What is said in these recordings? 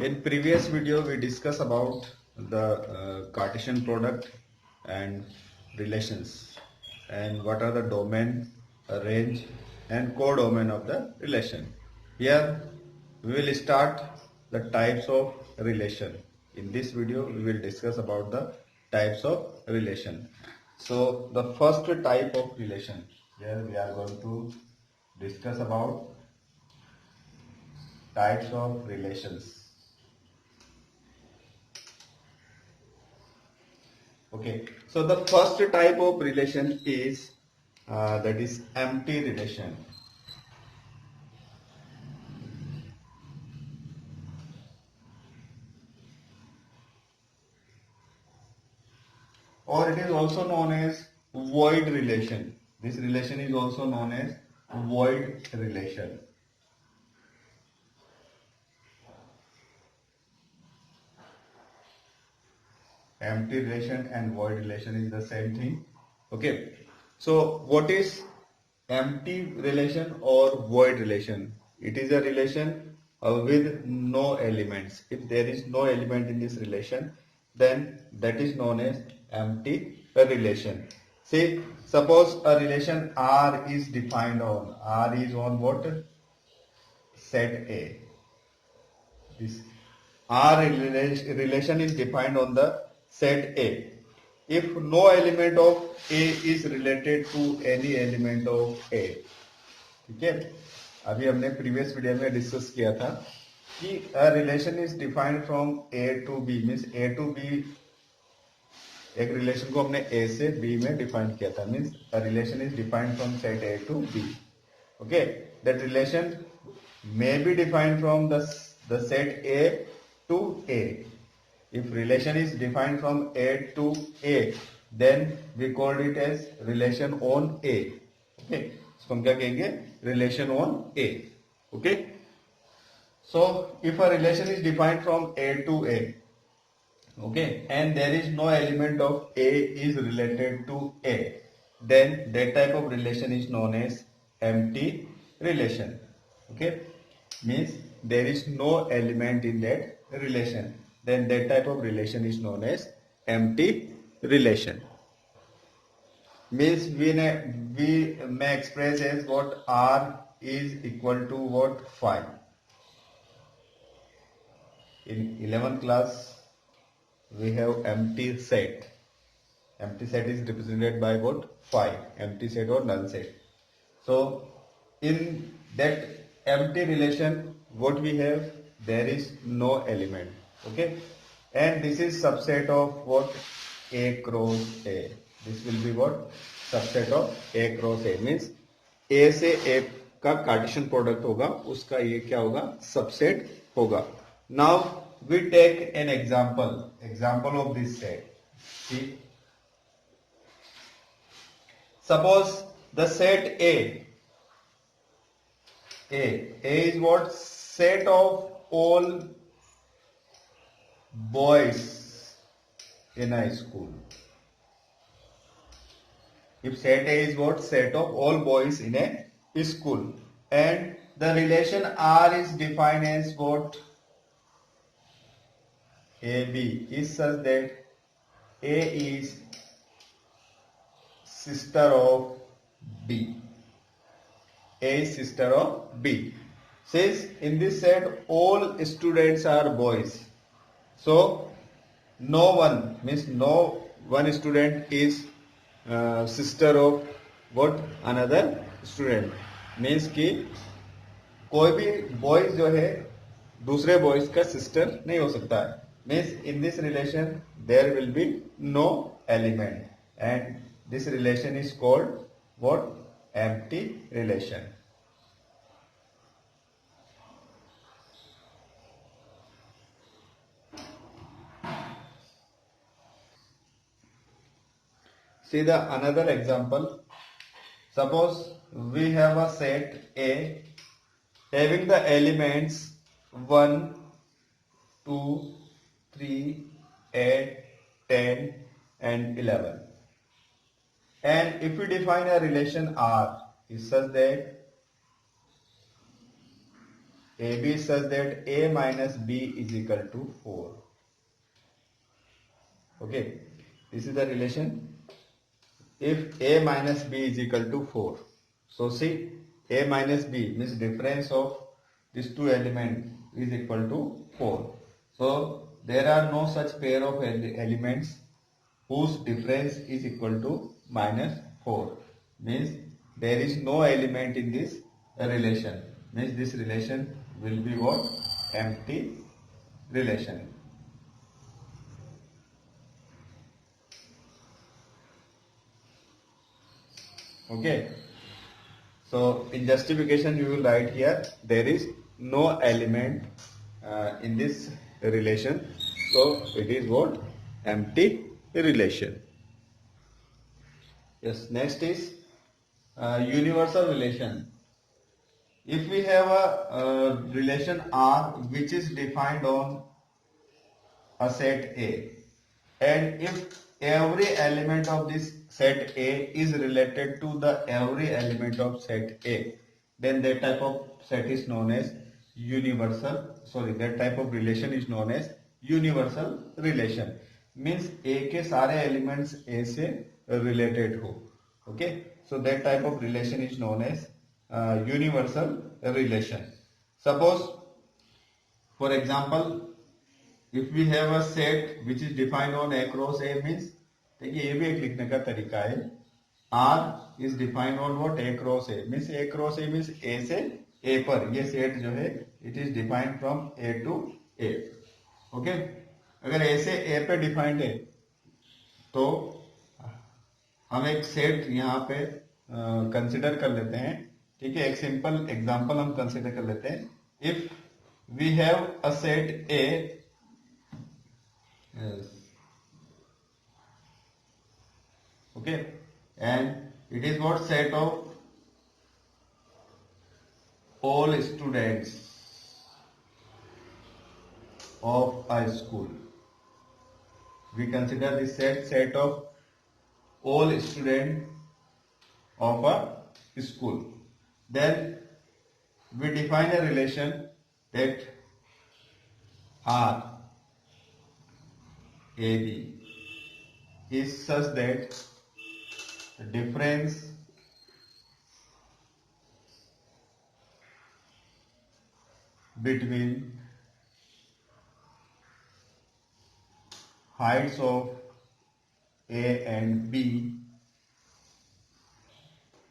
In previous video, we discussed about the Cartesian product and relations and what are the domain, range and codomain of the relation. Here we will start the types of relation. In this video, we will discuss about the types of relation. So the first type of relation, here we are going to discuss about types of relations. Okay, so the first type of relation is that is empty relation. Or it is also known as void relation. This relation is also known as void relation. Empty relation and void relation is the same thing. Okay, so what is empty relation or void relation? It is a relation with no elements. If there is no element in this relation, then that is known as empty relation. See, suppose a relation R is defined on, R is on what? Set A. This R relation is defined on the set A. If no element of A is related to any element of A, ठीक है? अभी हमने previous video में discuss किया था कि a relation is defined from A to B means A to B. एक relation को हमने A से B में डिफाइन किया था means a relation is defined from set A to B. Okay, that relation may be defined from the set A to A. If relation is defined from A to A, then we called it as relation on A. Okay, इसको हम क्या कहेंगे? Relation on A. Okay, so if a relation is defined from A to A, okay, and there is no element of A is related to A, then that type of relation is known as empty relation. Okay, means there is no element in that relation, then that type of relation is known as empty relation. Means we may express as what R is equal to what? 5. In 11th class we have empty set. Empty set is represented by what? 5. Empty set or null set. So in that empty relation, what we have? There is no element. Okay, and this is subset of what? A cross A. This will be what? Subset of A cross A means A से A का Cartesian product होगा, उसका ये क्या होगा? Subset होगा. Now we take an example of this set. See, suppose the set A is what? Set of all boys in a school. If set A is what? Set of all boys in a school, and the relation R is defined as what? AB is such that A is sister of B. A is sister of B. Says in this set all students are boys. So no one means no one student is sister of what? Another student. Means कि कोई भी boys जो है दूसरे boys का sister नहीं हो सकता है. Means in this relation there will be no element, and this relation is called what? Empty relation. See the another example. Suppose we have a set A having the elements 1, 2, 3, 8, 10 and 11. And if we define a relation R is such that AB is such that A minus B is equal to 4. Okay, this is the relation. If A minus B is equal to 4, so see, A minus B means difference of these two elements is equal to 4. So there are no such pair of elements whose difference is equal to minus 4. Means there is no element in this relation. Means this relation will be what? Empty relation. Okay. So in justification you will write here there is no element in this relation. So it is what? Empty relation. Yes. Next is universal relation. If we have a relation R which is defined on a set A, and if every element of this set A is related to the every element of set A, then that type of set is known as that type of relation is known as universal relation. Means A के सारे elements A से related हो. Okay, so that type of relation is known as universal relation. Suppose, for example, if we have a set which is defined on A cross A means, देखिए ये भी एक लिखने का तरीका है. R is defined on what? A cross A means A cross A means A से A पर ये सेट जो है it is defined from A to A. Okay, अगर A से A पे डिफाइंड है तो हम एक सेट यहाँ पे कंसिडर कर लेते हैं. ठीक है, एक सिंपल एग्जांपल हम कंसिडर कर लेते हैं. If we have a set A, okay, and it is what? Set of all students of a school. We consider this set of all students of a school. Then we define a relation that R AB is such that the difference between heights of A and B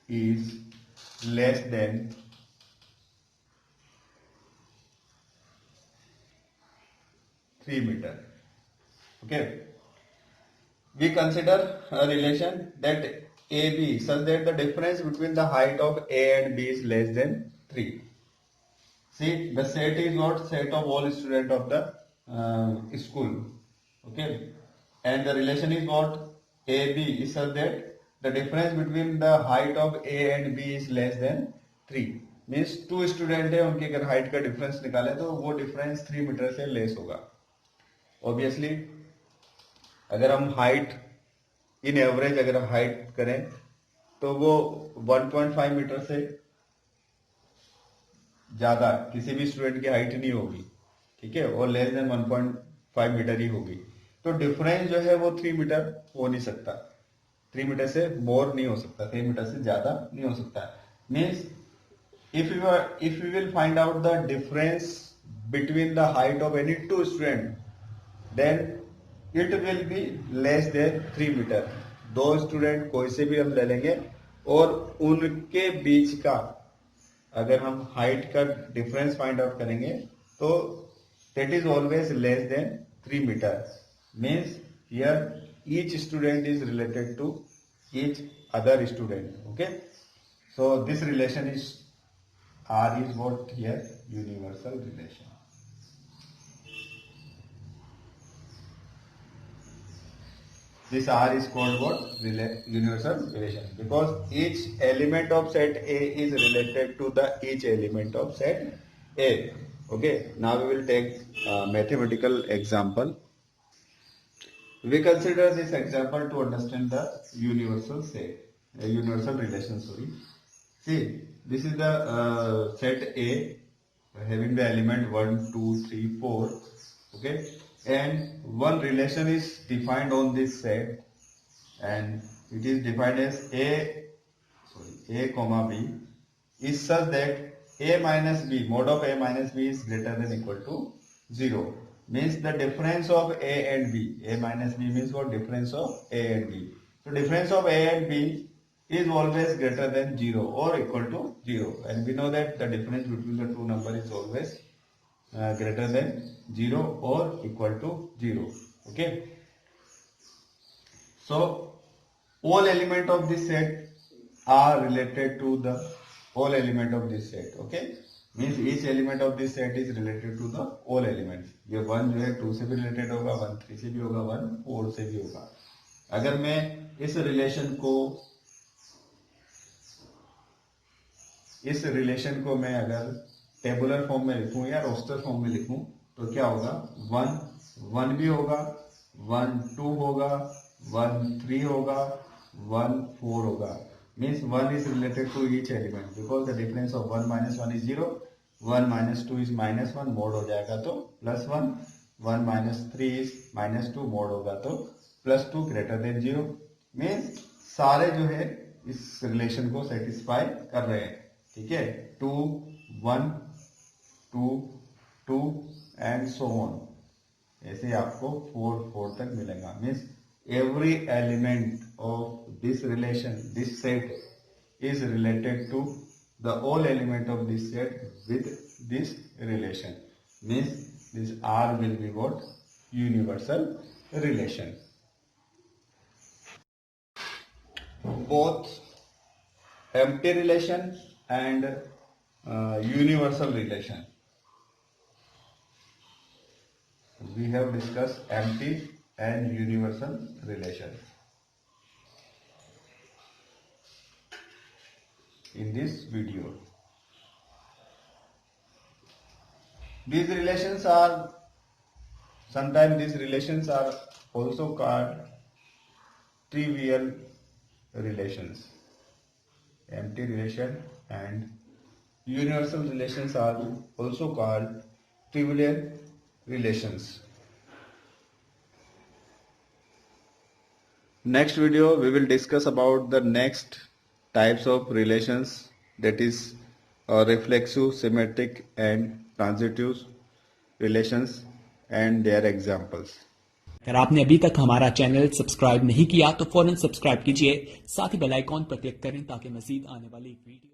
is less than 3 meter. Okay, we consider a relation that AB such that the difference between the height of A and B is less than 3. See, the set is what? Set of all students of the school. Okay, and the relation is what? AB is such that the difference between the height of A and B is less than 3. Means 2 student है, उनके अगर height का difference निकाले तो वो difference 3 metre से less होगा. Obviously अगर हम हाइट इन एवरेज अगर हाइट करें तो वो 1.5 मीटर से ज्यादा किसी भी स्टूडेंट की हाइट नहीं होगी. ठीक है, और लेस देन 1.5 मीटर ही होगी. तो डिफरेंस जो है वो 3 मीटर हो नहीं सकता. 3 मीटर से मोर नहीं हो सकता, 3 मीटर से ज्यादा नहीं हो सकता. Means if we will find out the difference between the height of any two students, then it will be less than 3 metre. 2 student कोई से भी हम ले लेंगे और उनके बीच का अगर हम हाइट का डिफरेंस फाइंड आउट करेंगे तो that is always less than 3 meters. Means here each student is related to each other student. Okay, so this relation is R is what here? Universal relation. This R is called what? Universal relation, because each element of set A is related to the each element of set A. Okay, now we will take a mathematical example. We consider this example to understand the universal relation. See, this is the set A having the element 1, 2, 3, 4. Okay, and one relation is defined on this set, and it is defined as A comma B is such that A minus B, mod of A minus B is greater than equal to 0. Means the difference of A and B. A minus B means what? Difference of A and B. So difference of A and B is always greater than 0 or equal to 0. And we know that the difference between the two numbers is always greater than 0 or equal to 0. Okay. So all element of this set are related to the all element of this set. Okay, means each element of this set is related to the all elements. ये 1 जो है 2 से भी related होगा, 1 3 से भी होगा, 1 4 से भी होगा. अगर मैं इस रिलेशन को मैं अगर टेबुलर फॉर्म में लिखूं या रोस्टर फॉर्म में लिखूं तो क्या होगा? 1 1 भी होगा, 1 2 होगा, 1 3 होगा, 1 4 होगा. Means 1 is related to each element because the difference of 1 minus 1 is 0, 1 minus 2 is minus 1, mod हो जाएगा तो plus 1, 1 minus 3 is minus 2, mod होगा तो plus 2 greater than 0. Means सारे जो है इस रिलेशन को सेटिस्फाई कर रहे हैं. ठीक है, 2 1 2 2 and so on. ऐसे आपको 4 4 तक मिलेगा. Means every element of this relation, this set is related to the all element of this set with this relation. Means this R will be what? Universal relation. Both empty relation and universal relation. We have discussed empty and universal relation in this video. These relations are also called trivial relations. Empty relation and universal relations are also called trivial relations. Next video we will discuss about the next types of relations, that is reflexive, symmetric and transitive relations and their examples. अगर आपने अभी तक हमारा channel subscribe नहीं किया तो फौरन subscribe कीजिए, साथ ही बेल आइकॉन पर क्लिक करें ताकि मजीद आने वाली वीडियो